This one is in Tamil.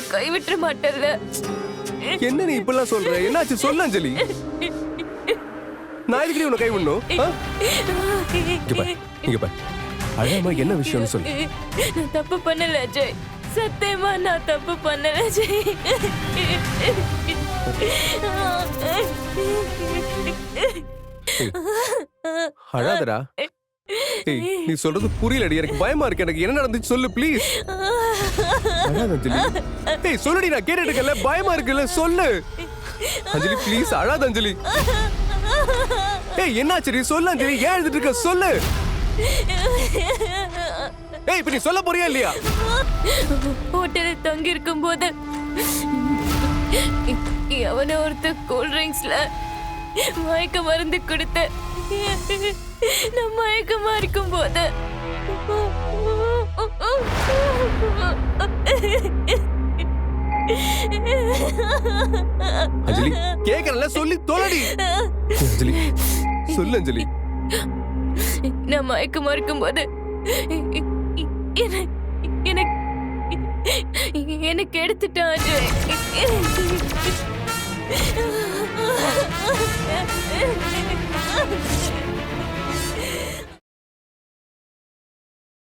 என்ன கைவிட்ட மாட்டல்ல? என்ன நீ இப்பெல்லாம் சொல்ற? என்னாச்சு சொல்லு அஞ்சலி. நான் எதுக்கு உன்னை கை விடணும்? இங்க பாரு அழாம என்ன விஷயம்னு சொல்லு. நான் தப்பு பண்ணல அஜய், சத்தியமா நான் தப்பு பண்ணல அஜய். அழாதடா. நீ சொல்றது புரியலடி, எனக்கு பயமா இருக்கு. எனக்கு என்ன நடந்துச்சு சொல்லு ப்ளீஸ். அழாத அஞ்சலி. சொல்லுடி, நான் கேட்டுட்டு இருக்கல, பயமா இருக்குல்ல சொல்லு. அஞ்சலி ப்ளீஸ் அழாத அஞ்சலி. என்னாச்சு சொல்லு அஞ்சலி, ஏன் எழுதிட்டு இருக்க சொல்லு. இப்ப நீ சொல்ல போறியா இல்லையா? ஹோட்டலில் தங்கி இருக்கும் போது எவனோ ஒருத்தர் கூல் ட்ரிங்க்ஸ்ல மயக்க மருந்து கொடுத்த. நான் மயக்கமா இருக்கும் போது அஞ்சலி கேக்குறல, சொல்லி தொலைடி. அஞ்சலி சொல்லு அஞ்சலி. நான் மயக்கமா இருக்கும் போது எனக்கு எடுத்துட்டான்.